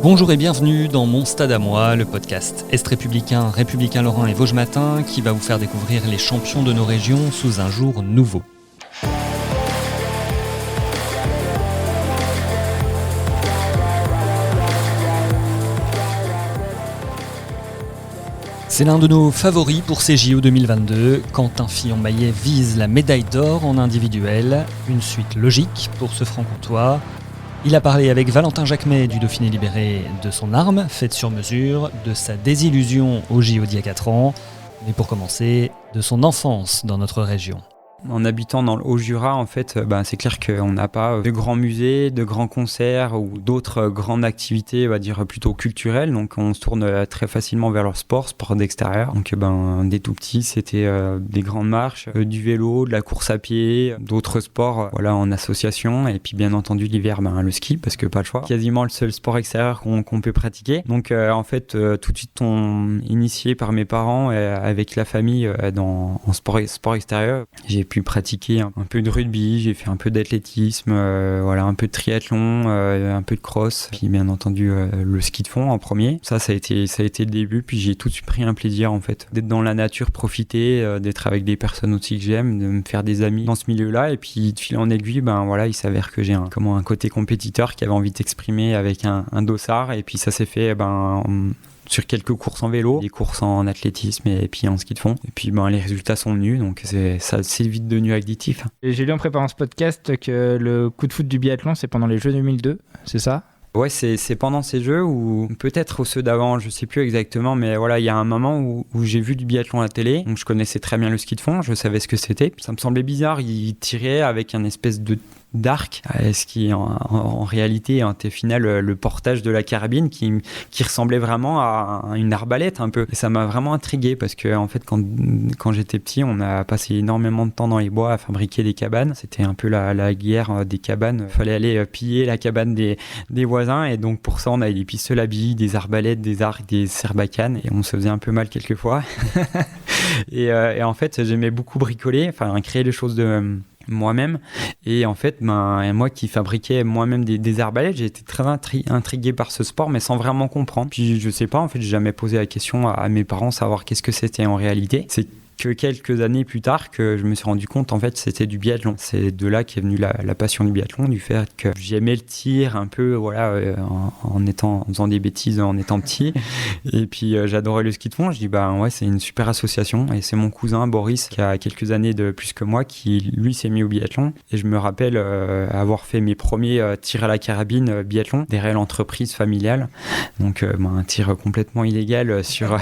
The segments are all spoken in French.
Bonjour et bienvenue dans Mon Stade à moi, le podcast Est républicain, républicain lorrain et Vosges Matin qui va vous faire découvrir les champions de nos régions sous un jour nouveau. C'est l'un de nos favoris pour ces JO 2022. Quentin Fillon-Maillet vise la médaille d'or en individuel, une suite logique pour ce franc-comtois. Il a parlé avec Valentin Jacquemet du Dauphiné libéré de son arme, faite sur mesure, de sa désillusion au JO d'il y a 4 ans, mais pour commencer, de son enfance dans notre région. En habitant dans le Haut-Jura, en fait, c'est clair qu'on n'a pas de grands musées, de grands concerts ou d'autres grandes activités, on va dire plutôt culturelles. Donc, on se tourne très facilement vers le sport d'extérieur. Donc, dès tout petit, c'était des grandes marches, du vélo, de la course à pied, d'autres sports, en association. Et puis, bien entendu, l'hiver, le ski, parce que pas le choix. Quasiment le seul sport extérieur qu'on peut pratiquer. Donc, tout de suite, on initié par mes parents avec la famille en sport extérieur. J'ai pu pratiquer un peu de rugby, j'ai fait un peu d'athlétisme, un peu de triathlon, un peu de cross, puis bien entendu le ski de fond en premier. Ça a été le début, puis j'ai tout de suite pris un plaisir en fait d'être dans la nature, profiter, d'être avec des personnes aussi que j'aime, de me faire des amis dans ce milieu-là, et puis de fil en aiguille, il s'avère que j'ai un côté compétiteur qui avait envie d'exprimer avec un dossard, et puis ça s'est fait sur quelques courses en vélo, des courses en athlétisme et puis en ski de fond. Et puis les résultats sont venus, donc c'est vite devenu additif. Et j'ai lu en préparant ce podcast que le coup de foot du biathlon, c'est pendant les Jeux 2002, c'est ça ? Ouais, c'est pendant ces Jeux, ou peut-être ceux d'avant, je sais plus exactement, mais il y a un moment où j'ai vu du biathlon à la télé, donc je connaissais très bien le ski de fond, je savais ce que c'était. Ça me semblait bizarre, il tirait avec un espèce d'arc, ce qui en réalité était final le portage de la carabine qui ressemblait vraiment à une arbalète un peu. Et ça m'a vraiment intrigué parce que en fait quand j'étais petit, on a passé énormément de temps dans les bois à fabriquer des cabanes. C'était un peu la guerre des cabanes. Il fallait aller piller la cabane des voisins, et donc pour ça on avait des pistolets à billes, des arbalètes, des arcs, des serbacanes, et on se faisait un peu mal quelquefois. et en fait j'aimais beaucoup bricoler, créer les choses de moi-même, et en fait moi qui fabriquais moi-même des arbalètes, j'ai été très intrigué par ce sport, mais sans vraiment comprendre. Puis je sais pas, en fait j'ai jamais posé la question à mes parents savoir qu'est-ce que c'était en réalité. C'est que quelques années plus tard que je me suis rendu compte en fait c'était du biathlon. C'est de là qu'est venue la passion du biathlon, du fait que j'aimais le tir un peu en faisant des bêtises en étant petit, et puis j'adorais le ski de fond. Je dis c'est une super association, et c'est mon cousin Boris qui a quelques années de plus que moi qui lui s'est mis au biathlon, et je me rappelle avoir fait mes premiers tirs à la carabine biathlon derrière l'entreprise familiale, donc un tir complètement illégal sur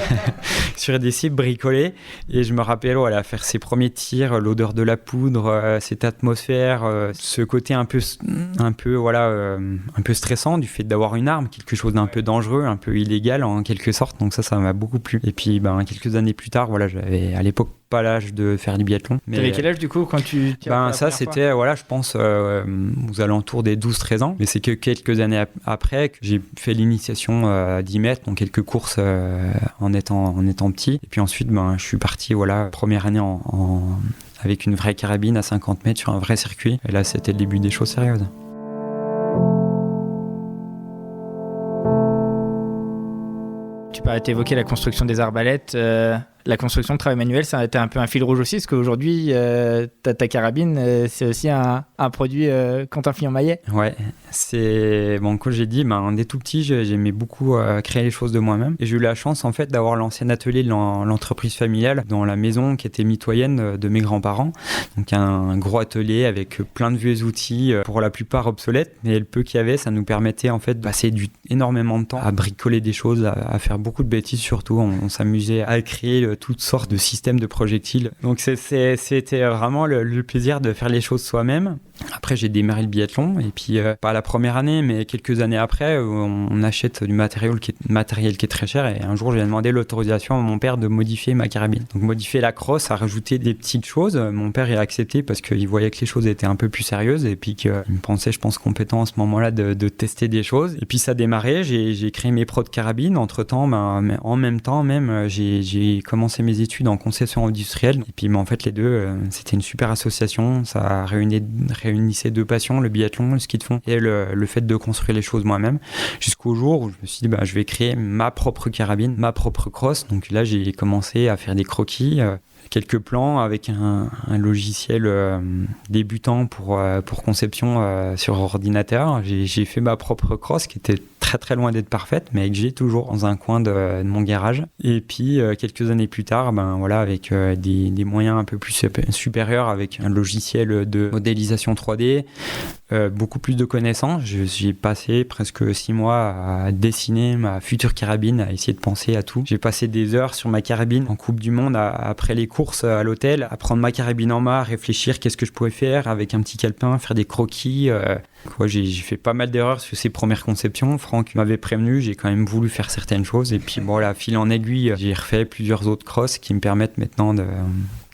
sur des cibles bricolées, et je me rappelle faire ses premiers tirs, l'odeur de la poudre, cette atmosphère, ce côté un peu stressant du fait d'avoir une arme, quelque chose d'un peu dangereux, un peu illégal en quelque sorte. Donc ça m'a beaucoup plu. Et puis quelques années plus tard, j'avais à l'époque pas l'âge de faire du biathlon. Mais t'avais quel âge du coup quand tu ça c'était je pense aux alentours des 12-13 ans, mais c'est que quelques années après que j'ai fait l'initiation à 10 mètres, donc quelques courses en étant petit, et puis ensuite je suis parti première année avec une vraie carabine à 50 mètres sur un vrai circuit, et là c'était le début des choses sérieuses. Tu peux évoquer la construction des arbalètes. La construction de travail manuel, ça a été un peu un fil rouge aussi, parce qu'aujourd'hui, ta carabine, c'est aussi un produit Quentin Fillon-Maillet. Ouais, c'est comme j'ai dit, dès tout petit, j'aimais beaucoup créer les choses de moi-même, et j'ai eu la chance en fait d'avoir l'ancien atelier de l'entreprise familiale dans la maison qui était mitoyenne de mes grands-parents. Donc un gros atelier avec plein de vieux outils, pour la plupart obsolètes, mais le peu qu'il y avait, ça nous permettait en fait de passer énormément de temps à bricoler des choses, à faire beaucoup de bêtises surtout. On s'amusait à créer toutes sortes de systèmes de projectiles. Donc c'était vraiment le plaisir de faire les choses soi-même. Après j'ai démarré le biathlon, et puis pas la première année, mais quelques années après, on achète du matériel qui est très cher, et un jour j'ai demandé l'autorisation à mon père de modifier ma carabine. Donc modifier la crosse, à rajouter des petites choses. Mon père il a accepté parce qu'il voyait que les choses étaient un peu plus sérieuses, et puis qu'il me pensait, je pense, compétent à ce moment-là de tester des choses. Et puis ça a démarré, j'ai créé mes pros de carabine. Entre temps, mais en même temps même, j'ai commencé commencé mes études en conception industrielle. Et puis en fait les deux, c'était une super association. Ça réunissait deux passions, le biathlon, le ski de fond et le fait de construire les choses moi-même. Jusqu'au jour où je me suis dit je vais créer ma propre carabine, ma propre crosse. Donc là j'ai commencé à faire des croquis. Quelques plans avec un logiciel débutant pour conception sur ordinateur. J'ai fait ma propre crosse qui était très très loin d'être parfaite, mais que j'ai toujours dans un coin de mon garage. Et puis quelques années plus tard, avec des moyens un peu plus supérieurs, avec un logiciel de modélisation 3D, beaucoup plus de connaissances. J'ai passé presque 6 mois à dessiner ma future carabine, à essayer de penser à tout. J'ai passé des heures sur ma carabine en Coupe du Monde après les courses à l'hôtel, à prendre ma carabine en main, à réfléchir qu'est-ce que je pouvais faire avec un petit calepin, faire des croquis. J'ai fait pas mal d'erreurs sur ces premières conceptions. Franck m'avait prévenu, j'ai quand même voulu faire certaines choses. Et puis fil en aiguille, j'ai refait plusieurs autres crosses qui me permettent maintenant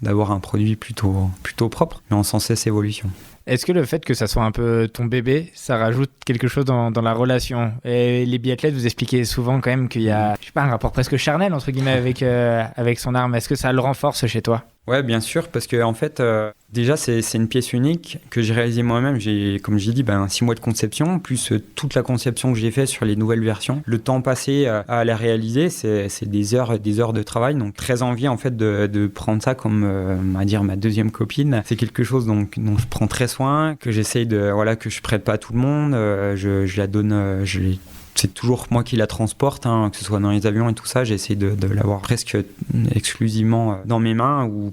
d'avoir un produit plutôt propre, mais en sans cesse évolution. Est-ce que le fait que ça soit un peu ton bébé, ça rajoute quelque chose dans la relation? Et les biathlètes, vous expliquez souvent quand même qu'il y a, un rapport presque charnel, entre guillemets, avec son arme. Est-ce que ça le renforce chez toi? Ouais, bien sûr, parce que en fait, déjà, c'est une pièce unique que j'ai réalisée moi-même. Comme j'ai dit, 6 mois de conception, plus toute la conception que j'ai faite sur les nouvelles versions. Le temps passé à la réaliser, c'est des heures de travail. Donc, très envie, en fait, de prendre ça comme, ma deuxième copine. C'est quelque chose dont je prends très soin, que j'essaye que je prête pas à tout le monde. Je la donne, c'est toujours moi qui la transporte, que ce soit dans les avions et tout ça. J'essaie de l'avoir presque exclusivement dans mes mains ou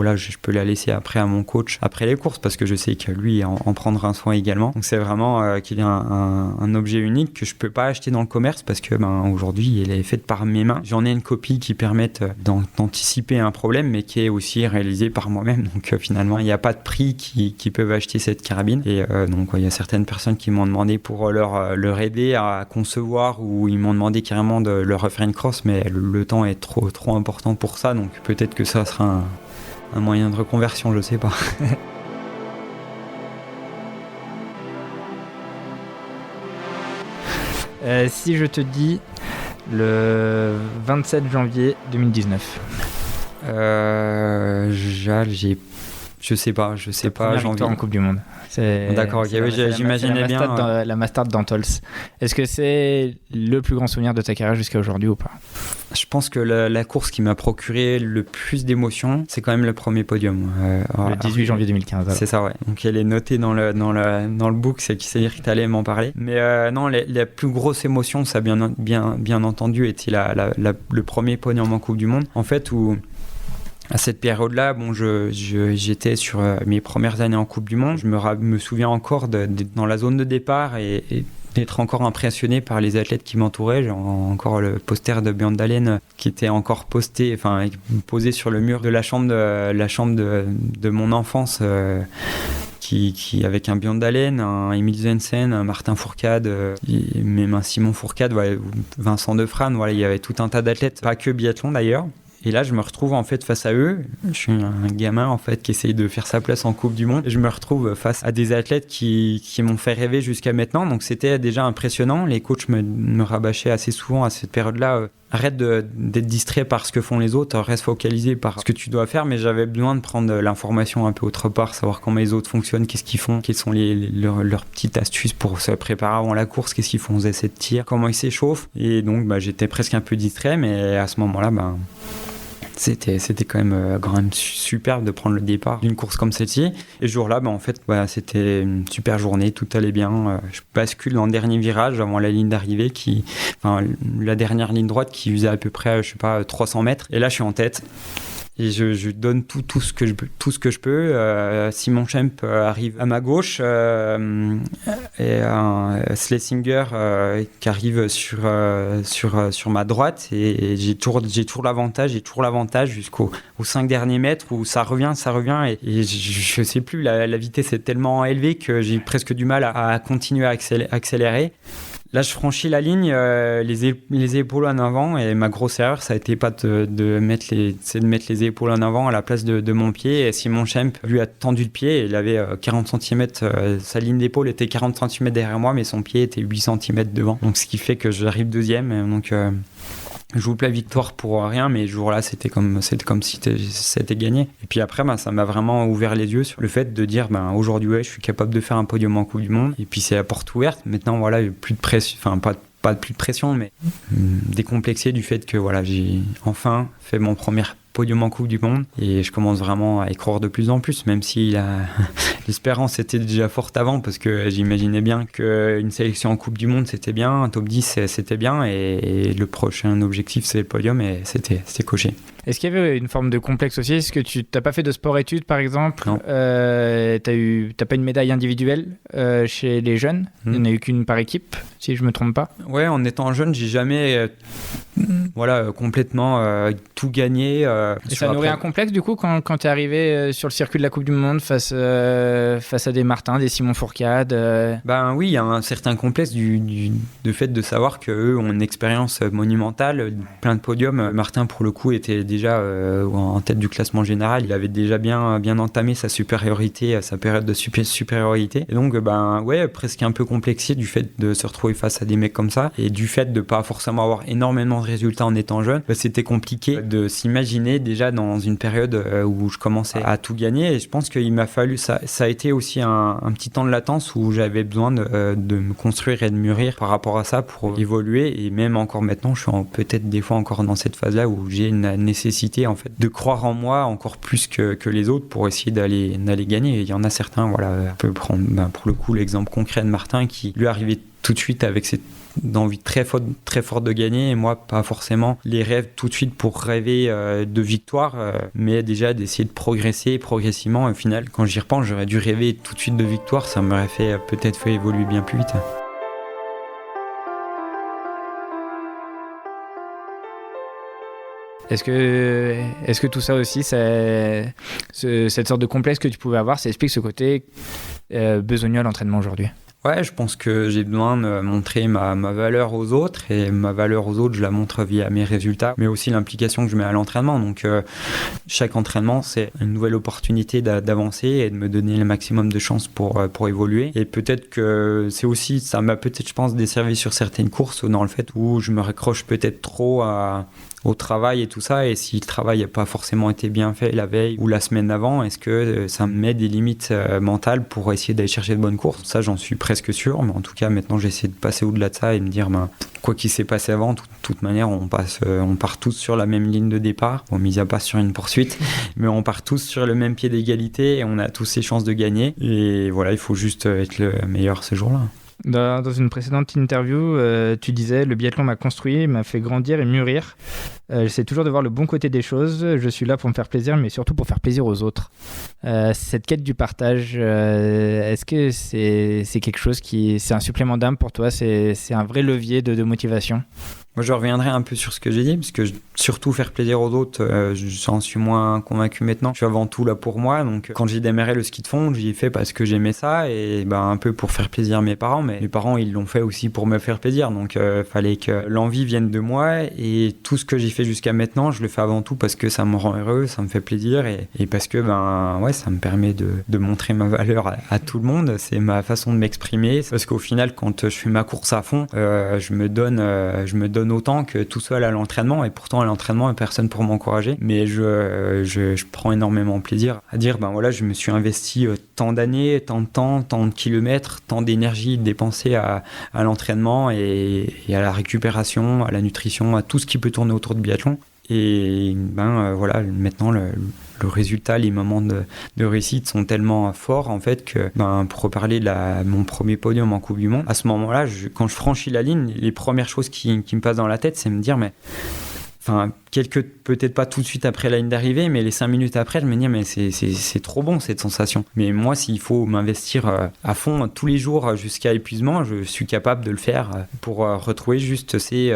là je peux la laisser après à mon coach après les courses parce que je sais que lui en prendra un soin également. Donc c'est vraiment qu'il y a un objet unique que je peux pas acheter dans le commerce parce que aujourd'hui elle est faite par mes mains. J'en ai une copie qui permette d'anticiper un problème mais qui est aussi réalisée par moi-même. Donc finalement il n'y a pas de prix qui peuvent acheter cette carabine et donc il y a certaines personnes qui m'ont demandé pour leur aider à concevoir ou ils m'ont demandé carrément de leur refaire une crosse mais le temps est trop important pour ça donc peut-être que ça sera un moyen de reconversion, je sais pas. Si je te dis le 27 janvier 2019 je sais pas, janvier en Coupe du Monde. D'accord, j'imaginais bien. La Mastart d'Antols. Est-ce que c'est le plus grand souvenir de ta carrière jusqu'à aujourd'hui ou pas? Je pense que la course qui m'a procuré le plus d'émotions, c'est quand même le premier podium. Le 18 janvier 2015. Alors. C'est ça, ouais. Donc elle est notée dans le book, c'est-à-dire que tu allais m'en parler. Mais non, la plus grosse émotion, ça bien entendu, était le premier podium en Coupe du Monde. En fait, où à cette période-là, j'étais sur mes premières années en Coupe du Monde. Je me souviens encore dans la zone de départ et d'être encore impressionné par les athlètes qui m'entouraient. J'ai encore le poster de Björn Dahlén qui était encore posé sur le mur de la chambre de mon enfance. Qui avec un Björn Dahlén, un Emil Jensen, un Martin Fourcade, même un Simon Fourcade, Vincent Defrane, il y avait tout un tas d'athlètes, pas que biathlon d'ailleurs. Et là, je me retrouve en fait face à eux. Je suis un gamin en fait qui essaye de faire sa place en Coupe du Monde. Et je me retrouve face à des athlètes qui m'ont fait rêver jusqu'à maintenant. Donc c'était déjà impressionnant. Les coachs me rabâchaient assez souvent à cette période-là. Arrête d'être distrait par ce que font les autres, reste focalisé par ce que tu dois faire. Mais j'avais besoin de prendre l'information un peu autre part, savoir comment les autres fonctionnent, qu'est-ce qu'ils font, quelles sont leurs petites astuces pour se préparer avant la course, qu'est-ce qu'ils font aux essais de tir, comment ils s'échauffent. Et donc j'étais presque un peu distrait, mais à ce moment-là, c'était quand même superbe de prendre le départ d'une course comme celle-ci. Et ce jour-là, c'était une super journée, tout allait bien. Je bascule dans le dernier virage avant la ligne d'arrivée, la dernière ligne droite qui faisait à peu près, 300 mètres. Et là, je suis en tête. Et je donne tout ce que je peux. Simon Schempp arrive à ma gauche et un Schlesinger qui arrive sur ma droite et j'ai toujours l'avantage jusqu'aux 5 derniers mètres où ça revient et je sais plus, la vitesse est tellement élevée que j'ai presque du mal à continuer à accélérer. Là, je franchis la ligne, les épaules en avant, et ma grosse erreur, ça a été pas de mettre les épaules en avant à la place de mon pied. Et Simon Schempp lui a tendu le pied, et il avait 40 cm, sa ligne d'épaule était 40 cm derrière moi, mais son pied était 8 cm devant. Donc, ce qui fait que j'arrive deuxième. Donc, je loupe la victoire pour rien, mais ce jour-là, c'était comme si c'était gagné. Et puis après, ça m'a vraiment ouvert les yeux sur le fait de dire, aujourd'hui, je suis capable de faire un podium en Coupe du Monde. Et puis c'est la porte ouverte. Maintenant, voilà, il n'y a plus de pression, enfin pas plus de pression, mais décomplexé du fait que j'ai enfin fait mon premier podium en Coupe du Monde et je commence vraiment à y croire de plus en plus, même si l'espérance était déjà forte avant, parce que j'imaginais bien qu'une sélection en Coupe du Monde c'était bien, un top 10 c'était bien, et le prochain objectif c'est le podium, et c'était coché. Est-ce qu'il y avait une forme de complexe aussi? Est-ce que tu n'as pas fait de sport-études par exemple? Non. T'as pas une médaille individuelle chez les jeunes? Il n'y en a eu qu'une par équipe, si je me trompe pas. Ouais, en étant jeune, j'ai jamais complètement tout gagné. Et ça nourrit un complexe du coup quand tu es arrivé sur le circuit de la Coupe du Monde face à des Martin, des Simon Fourcade? Oui, il y a un certain complexe du fait de savoir qu'eux ont une expérience monumentale, plein de podiums. Martin, pour le coup, était déjà en tête du classement général. Il avait déjà bien entamé sa supériorité, sa période de supériorité. Et donc, presque un peu complexé du fait de se retrouver face à des mecs comme ça, et du fait de pas forcément avoir énormément de résultats en étant jeune. C'était compliqué de s'imaginer déjà dans une période où je commençais à tout gagner, et je pense qu'il m'a fallu, ça a été aussi un petit temps de latence où j'avais besoin de me construire et de mûrir par rapport à ça pour évoluer. Et même encore maintenant, je suis peut-être des fois encore dans cette phase là où j'ai une nécessité en fait de croire en moi encore plus que les autres pour essayer d'aller gagner. Et il y en a certains, on peut prendre pour le coup l'exemple concret de Martin qui lui arrivait tout de suite avec cette envie très forte de gagner, et moi pas forcément les rêves tout de suite pour rêver de victoire, mais déjà d'essayer de progresser progressivement. Et au final, quand j'y repense, j'aurais dû rêver tout de suite de victoire, ça m'aurait peut-être fait évoluer bien plus vite. Est-ce que tout ça aussi, cette sorte de complexe que tu pouvais avoir, ça explique ce côté besogneux à l'entraînement aujourd'hui? Ouais, je pense que j'ai besoin de montrer ma valeur aux autres, et ma valeur aux autres, je la montre via mes résultats, mais aussi l'implication que je mets à l'entraînement. Donc, chaque entraînement, c'est une nouvelle opportunité d'avancer et de me donner le maximum de chances pour évoluer. Et peut-être que c'est aussi, ça m'a peut-être, je pense, desservi sur certaines courses, dans le fait où je me raccroche peut-être trop au travail et tout ça, et si le travail n'a pas forcément été bien fait la veille ou la semaine avant, est-ce que ça me met des limites mentales pour essayer d'aller chercher de bonnes courses? Ça, j'en suis presque sûr, mais en tout cas maintenant j'essaie de passer au-delà de ça et me dire quoi qu'il s'est passé avant, de toute manière on part tous sur la même ligne de départ, mis à part sur une poursuite, mais on part tous sur le même pied d'égalité et on a tous les chances de gagner, et voilà, il faut juste être le meilleur ce jour-là. Dans une précédente interview, tu disais « Le biathlon m'a construit, m'a fait grandir et mûrir. J'essaie toujours de voir le bon côté des choses. Je suis là pour me faire plaisir, mais surtout pour faire plaisir aux autres. » Cette quête du partage, est-ce que c'est quelque chose c'est un supplément d'âme pour toi? C'est un vrai levier de motivation? Moi, je reviendrai un peu sur ce que j'ai dit, parce que surtout faire plaisir aux autres, j'en suis moins convaincu maintenant. Je suis avant tout là pour moi, donc quand j'ai démarré le ski de fond, j'y ai fait parce que j'aimais ça, et un peu pour faire plaisir à mes parents, mais mes parents, ils l'ont fait aussi pour me faire plaisir, donc fallait que l'envie vienne de moi, et tout ce que j'ai fait jusqu'à maintenant, je le fais avant tout parce que ça me rend heureux, ça me fait plaisir, et parce que ça me permet de montrer ma valeur à tout le monde. C'est ma façon de m'exprimer, parce qu'au final, quand je fais ma course à fond, je me donne autant que tout seul à l'entraînement, et pourtant à l'entraînement, il n'y a personne pour m'encourager, mais je prends énormément plaisir à dire je me suis investi tant d'années, tant de temps, tant de kilomètres, tant d'énergie dépensée à l'entraînement et à la récupération, à la nutrition, à tout ce qui peut tourner autour de biathlon. Et maintenant le résultat, les moments de réussite sont tellement forts en fait que pour reparler de mon premier podium en Coupe du Monde, à ce moment-là, quand je franchis la ligne, les premières choses qui me passent dans la tête, c'est me dire peut-être pas tout de suite après la ligne d'arrivée, mais les 5 minutes après, je me dis mais c'est trop bon cette sensation. Mais moi, s'il faut m'investir à fond tous les jours jusqu'à épuisement, je suis capable de le faire pour retrouver juste ces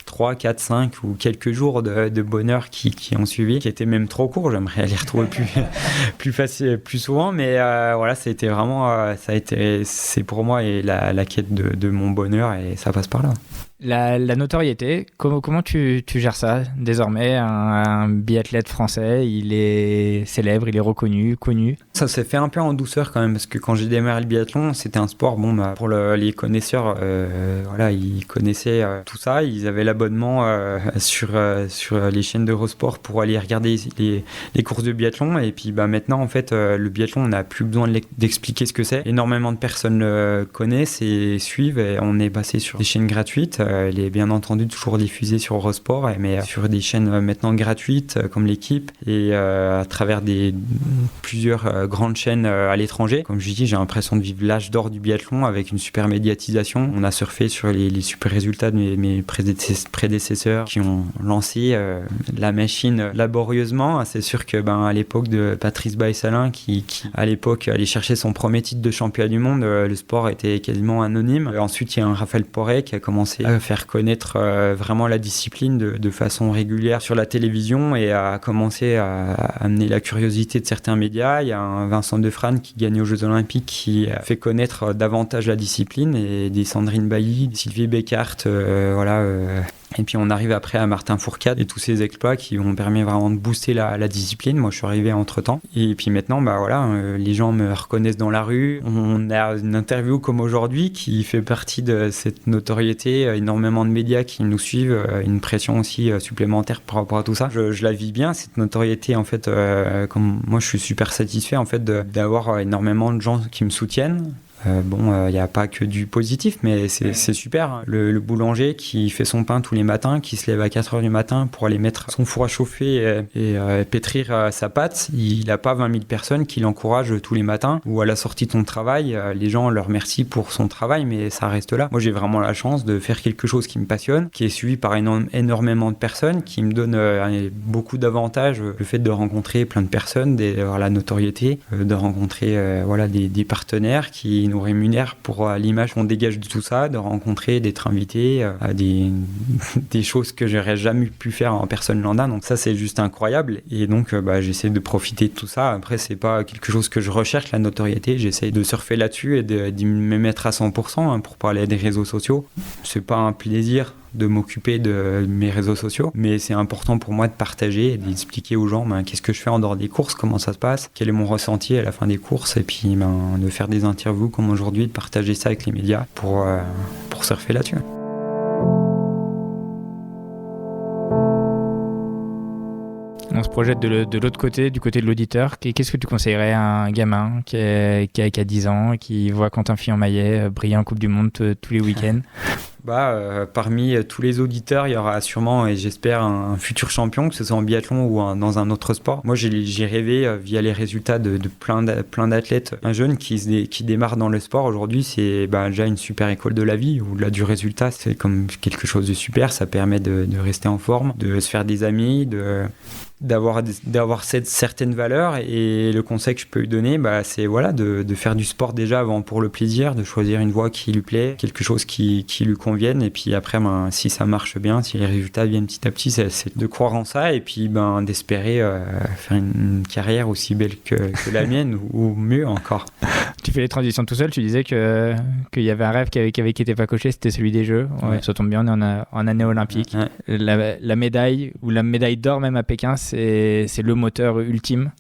3, 4, 5 ou quelques jours de bonheur qui ont suivi, qui étaient même trop courts. J'aimerais les retrouver plus facile, plus souvent, mais c'était vraiment, c'est pour moi et la quête de mon bonheur, et ça passe par là. La notoriété, comment tu gères ça désormais? Un biathlète français, il est célèbre, il est reconnu, connu. Ça s'est fait un peu en douceur quand même, parce que quand j'ai démarré le biathlon, c'était un sport, pour les connaisseurs, ils connaissaient tout ça, ils avaient la bonne abonnement sur les chaînes d'Eurosport pour aller regarder les courses de biathlon. Et puis maintenant, en fait, le biathlon, on n'a plus besoin d'expliquer ce que c'est. Énormément de personnes le connaissent et suivent. Et on est passé sur des chaînes gratuites. Elle est bien entendu toujours diffusée sur Eurosport, mais sur des chaînes maintenant gratuites comme l'équipe et à travers plusieurs grandes chaînes à l'étranger. Comme je dis, j'ai l'impression de vivre l'âge d'or du biathlon avec une super médiatisation. On a surfé sur les super résultats de mes prédécesseurs qui ont lancé la machine laborieusement. C'est sûr que à l'époque de Patrice Baïsalin qui à l'époque allait chercher son premier titre de champion du monde, le sport était quasiment anonyme. Ensuite, il y a un Raphaël Porret qui a commencé à faire connaître vraiment la discipline de façon régulière sur la télévision et a commencé à amener la curiosité de certains médias. Il y a un Vincent Defrane qui gagne aux Jeux Olympiques qui a fait connaître davantage la discipline, et des Sandrine Bailly, Sylvie Beckhardt, et puis on arrive après à Martin Fourcade et tous ces exploits qui ont permis vraiment de booster la discipline. Moi je suis arrivé entre temps et puis maintenant les gens me reconnaissent dans la rue. On a une interview comme aujourd'hui qui fait partie de cette notoriété, énormément de médias qui nous suivent, une pression aussi supplémentaire par rapport à tout ça. Je la vis bien cette notoriété en fait, comme moi je suis super satisfait en fait d'avoir énormément de gens qui me soutiennent. Il n'y a pas que du positif, mais c'est super. Le boulanger qui fait son pain tous les matins, qui se lève à 4h du matin pour aller mettre son four à chauffer et pétrir sa pâte, il n'a pas 20 000 personnes qui l'encouragent tous les matins. Ou à la sortie de son travail, les gens le remercient pour son travail, mais ça reste là. Moi, j'ai vraiment la chance de faire quelque chose qui me passionne, qui est suivi par énormément de personnes, qui me donne beaucoup d'avantages. Le fait de rencontrer plein de personnes, d'avoir la notoriété, de rencontrer des partenaires qui nous rémunèrent pour l'image qu'on dégage de tout ça, de rencontrer, d'être invité à des choses que j'aurais jamais pu faire en personne lambda. Donc ça, c'est juste incroyable. Et donc, j'essaie de profiter de tout ça. Après, c'est pas quelque chose que je recherche, la notoriété. J'essaie de surfer là-dessus et d'y me mettre à 100% pour parler des réseaux sociaux. C'est pas un plaisir de m'occuper de mes réseaux sociaux, mais c'est important pour moi de partager et d'expliquer aux gens qu'est-ce que je fais en dehors des courses, comment ça se passe, quel est mon ressenti à la fin des courses, et puis de faire des interviews comme aujourd'hui, de partager ça avec les médias pour surfer là-dessus. On se projette de l'autre côté, du côté de l'auditeur. Qu'est-ce que tu conseillerais à un gamin qui a 10 ans, qui voit Quentin Fillon-Maillet briller en Coupe du Monde tous les week-ends? Parmi tous les auditeurs, il y aura sûrement, et j'espère, un futur champion, que ce soit en biathlon ou dans un autre sport. Moi, j'ai rêvé, via les résultats de plein d'athlètes, un jeune qui démarre dans le sport. Aujourd'hui, c'est déjà une super école de la vie. Au-delà du résultat, c'est comme quelque chose de super. Ça permet de rester en forme, de se faire des amis, d'avoir cette certaine valeur. Et le conseil que je peux lui donner, c'est de faire du sport déjà avant pour le plaisir, de choisir une voie qui lui plaît, quelque chose qui lui convienne, et puis après si ça marche bien, si les résultats viennent petit à petit, c'est de croire en ça et puis d'espérer faire une carrière aussi belle que la mienne ou mieux encore. Tu fais les transitions tout seul. Tu disais qu'il y avait un rêve qui n'était pas coché, c'était celui des Jeux. Ouais. Ça tombe bien, on est en année olympique. Ouais. La médaille, ou la médaille d'or même à Pékin, c'est le moteur ultime.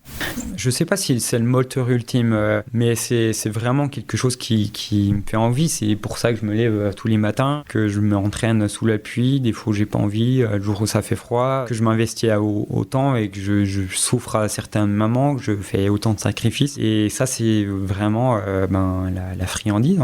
Je sais pas si c'est le moteur ultime, mais c'est vraiment quelque chose qui me fait envie. C'est pour ça que je me lève tous les matins, que je m'entraîne sous la pluie, des fois où j'ai pas envie, le jour où ça fait froid, que je m'investis autant et que je souffre à certains moments, que je fais autant de sacrifices. Et ça, c'est vraiment la friandise.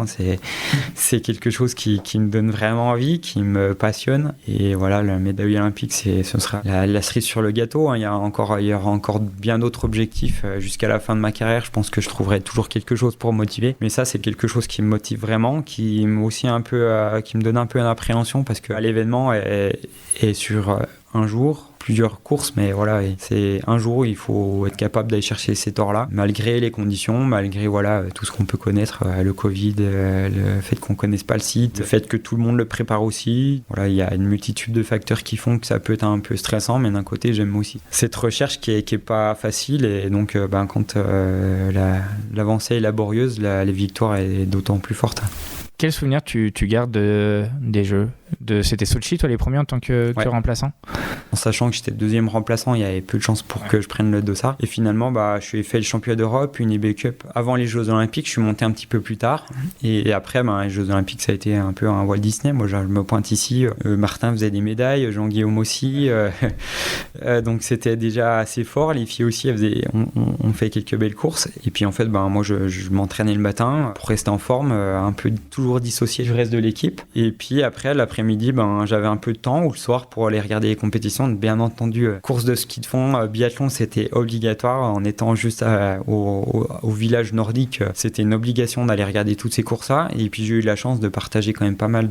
C'est quelque chose qui me donne vraiment envie, qui me passionne. Et voilà, la médaille olympique, ce sera la cerise sur le gâteau. Il y aura encore bien d'autres objectifs jusqu'à la fin de ma carrière. Je pense que je trouverai toujours quelque chose pour me motiver. Mais ça, c'est quelque chose qui me motive vraiment, qui me donne un peu d'appréhension parce que l'événement est sur un jour, plusieurs courses, mais voilà, c'est un jour, il faut être capable d'aller chercher cet or-là, malgré les conditions, malgré tout ce qu'on peut connaître, le Covid, le fait qu'on connaisse pas le site, le fait que tout le monde le prépare aussi. Voilà, il y a une multitude de facteurs qui font que ça peut être un peu stressant, mais d'un côté, j'aime aussi cette recherche qui est pas facile, et donc quand l'avancée est laborieuse, la victoire est d'autant plus forte. Quel souvenir tu gardes des Jeux? C'était Sochi, toi, les premiers en tant que remplaçant? En sachant que j'étais deuxième remplaçant, il y avait peu de chances pour que je prenne le dossard. Et finalement, je suis fait le championnat d'Europe, une eBay Cup avant les Jeux Olympiques. Je suis monté un petit peu plus tard. Et après, les Jeux Olympiques, ça a été un peu un Walt Disney. Moi, je me pointe ici. Martin faisait des médailles, Jean-Guillaume aussi. Donc, c'était déjà assez fort. Les filles aussi, on fait quelques belles courses. Et puis, en fait, moi, je m'entraînais le matin pour rester en forme, un peu toujours dissocié du reste de l'équipe. Et puis, après, l'après-midi, j'avais un peu de temps ou le soir pour aller regarder les compétitions. Bien entendu, course de ski de fond, biathlon, c'était obligatoire. En étant juste au village nordique, c'était une obligation d'aller regarder toutes ces courses-là. Et puis j'ai eu la chance de partager quand même pas mal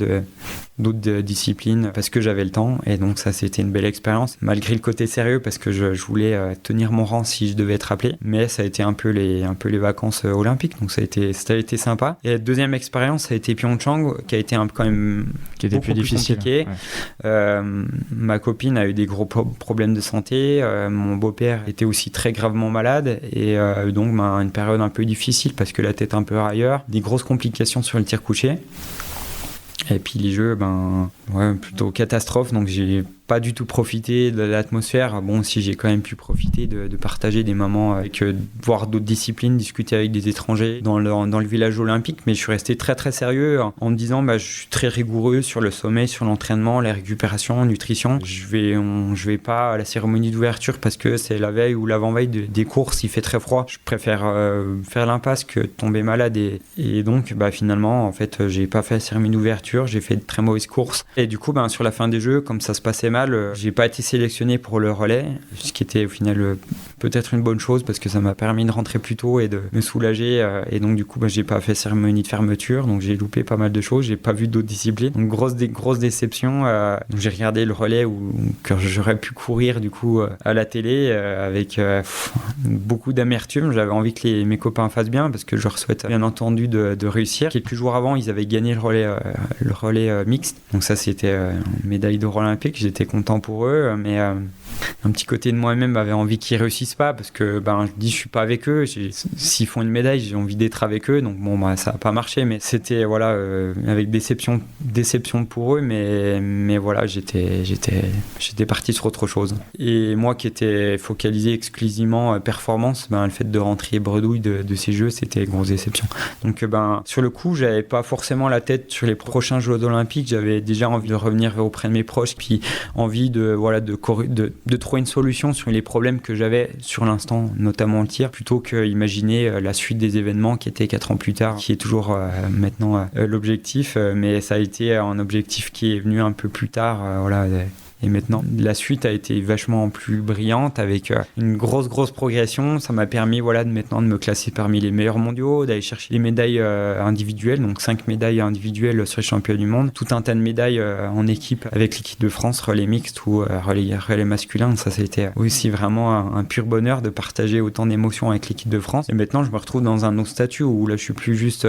d'autres disciplines parce que j'avais le temps. Et donc ça, c'était une belle expérience. Malgré le côté sérieux, parce que je voulais tenir mon rang si je devais être appelé. Mais ça a été un peu les vacances olympiques. Donc ça a été sympa. Et la deuxième expérience, ça a été Pyeongchang, qui a été quand même qui était plus difficile. Compliqué. Ouais. Ma copine a eu des gros problèmes de santé. Mon beau-père était aussi très gravement malade. Et donc, une période un peu difficile parce que la tête un peu ailleurs. Des grosses complications sur le tir couché. Et puis les jeux, plutôt catastrophe. Donc j'ai pas du tout profité de l'atmosphère. Bon, si j'ai quand même pu profiter de partager des moments avec, voir d'autres disciplines, discuter avec des étrangers dans le village olympique. Mais je suis resté très très sérieux en me disant, je suis très rigoureux sur le sommeil, sur l'entraînement, la récupération, nutrition. Je vais pas à la cérémonie d'ouverture parce que c'est la veille ou l'avant-veille des courses, il fait très froid. Je préfère faire l'impasse que tomber malade. Et donc, finalement, en fait, j'ai pas fait la cérémonie d'ouverture. J'ai fait de très mauvaises courses. Et du coup, sur la fin des Jeux, comme ça se passait mal, j'ai pas été sélectionné pour le relais, ce qui était au final peut-être une bonne chose parce que ça m'a permis de rentrer plus tôt et de me soulager. Et donc, du coup, j'ai pas fait cérémonie de fermeture. Donc, j'ai loupé pas mal de choses. J'ai pas vu d'autres disciplines. Donc, grosse déception. Donc, j'ai regardé le relais que j'aurais pu courir, du coup, à la télé avec beaucoup d'amertume. J'avais envie que mes copains fassent bien parce que je leur souhaite bien entendu de réussir. Quelques jours avant, ils avaient gagné le relais mixte. Donc ça, c'était une médaille d'or olympique. J'étais content pour eux, mais un petit côté de moi-même avait envie qu'ils réussissent pas parce que je suis pas avec eux. S'ils font une médaille, j'ai envie d'être avec eux. Donc ça a pas marché, mais c'était avec déception pour eux, mais voilà, j'étais parti sur autre chose. Et moi qui étais focalisé exclusivement performance, le fait de rentrer bredouille de ces jeux, c'était une grosse déception. Donc sur le coup, j'avais pas forcément la tête sur les prochains Jeux olympiques. J'avais déjà envie de revenir auprès de mes proches, puis envie de trouver une solution sur les problèmes que j'avais sur l'instant, notamment le tir, plutôt que imaginer la suite des événements qui était 4 ans plus tard, qui est toujours maintenant l'objectif, mais ça a été un objectif qui est venu un peu plus tard, Et maintenant, la suite a été vachement plus brillante avec une grosse progression. Ça m'a permis de me classer parmi les meilleurs mondiaux, d'aller chercher les médailles individuelles, donc 5 médailles individuelles sur les championnats du monde, tout un tas de médailles en équipe avec l'équipe de France, relais mixte ou relais masculin. Ça a été aussi vraiment un pur bonheur de partager autant d'émotions avec l'équipe de France. Et maintenant, je me retrouve dans un autre statut où là, je suis plus juste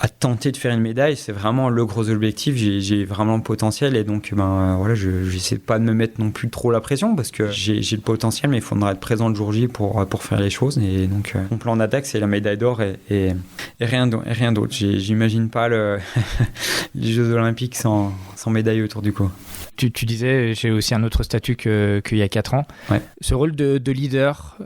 à tenter de faire une médaille. C'est vraiment le gros objectif. J'ai vraiment le potentiel et donc j'essaie pas de me mettre non plus trop la pression parce que j'ai le potentiel, mais il faudra être présent le jour J pour faire les choses. Et donc mon plan d'attaque, c'est la médaille d'or et rien d'autre. J'imagine pas les Jeux Olympiques sans médaille autour du cou. Tu disais, j'ai aussi un autre statut qu'il y a 4 ans. Ouais. Ce rôle de leader,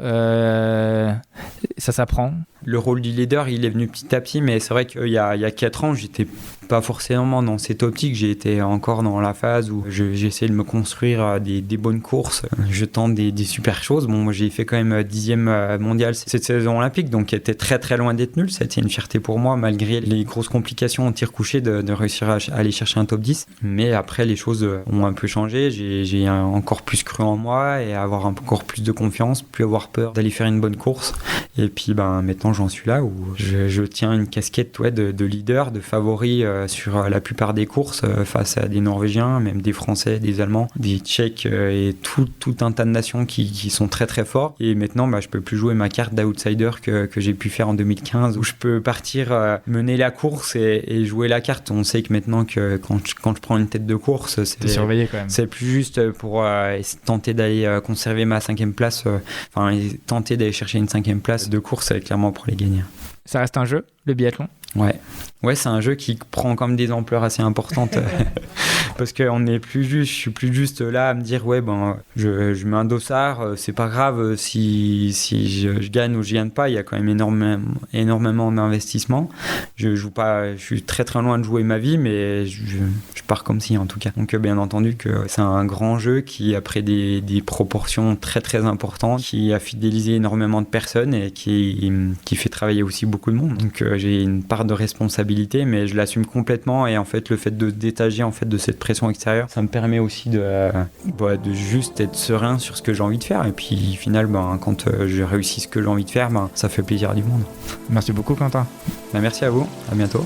ça s'apprend? Le rôle du leader, il est venu petit à petit, mais c'est vrai qu'il y a 4 ans, j'étais pas forcément dans cette optique. J'ai été encore dans la phase où j'essaie de me construire des bonnes courses. Je tente des super choses. Moi, j'ai fait quand même 10e mondial cette saison olympique, donc qui était très très loin d'être nul. Ça a été une fierté pour moi, malgré les grosses complications en tir couché, de réussir à aller chercher un top 10. Mais après, les choses ont un peu changé. J'ai encore plus cru en moi et avoir encore plus de confiance, plus avoir peur d'aller faire une bonne course. Et puis maintenant, j'en suis là où je tiens une casquette de leader, de favori sur la plupart des courses face à des Norvégiens, même des Français, des Allemands, des Tchèques et tout un tas de nations qui sont très très forts. Et maintenant, je peux plus jouer ma carte d'outsider que j'ai pu faire en 2015 où je peux partir mener la course et jouer la carte. On sait que maintenant que quand je prends une tête de course, c'est surveillé quand même. C'est plus juste pour tenter d'aller conserver ma 5e place, tenter d'aller chercher une 5e place de course, clairement pour les gagner. Ça reste un jeu. le biathlon? Ouais, c'est un jeu qui prend comme des ampleurs assez importantes parce que je suis plus juste là à me dire je mets un dossard, c'est pas grave si je gagne ou je gagne pas. Il y a quand même énormément d'investissement. Je joue pas, je suis très très loin de jouer ma vie, mais je pars comme si en tout cas. Donc bien entendu que c'est un grand jeu qui a pris des proportions très très importantes, qui a fidélisé énormément de personnes et qui fait travailler aussi beaucoup de monde. Donc j'ai une part de responsabilité, mais je l'assume complètement, et en fait le fait de se détacher en fait de cette pression extérieure, ça me permet aussi de juste être serein sur ce que j'ai envie de faire, et puis au final quand je réussis ce que j'ai envie de faire, ça fait plaisir du monde. Merci beaucoup Quentin. Merci à vous, à bientôt.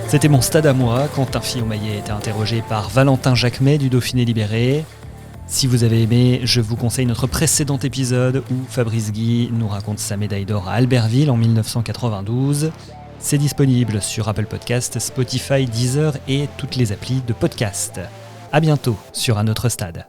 C'était mon stade à moi. Quentin Fillon-Maillet était interrogé par Valentin Jacquemet du Dauphiné Libéré. Si vous avez aimé, je vous conseille notre précédent épisode où Fabrice Guy nous raconte sa médaille d'or à Albertville en 1992. C'est disponible sur Apple Podcasts, Spotify, Deezer et toutes les applis de podcast. À bientôt sur Un autre stade.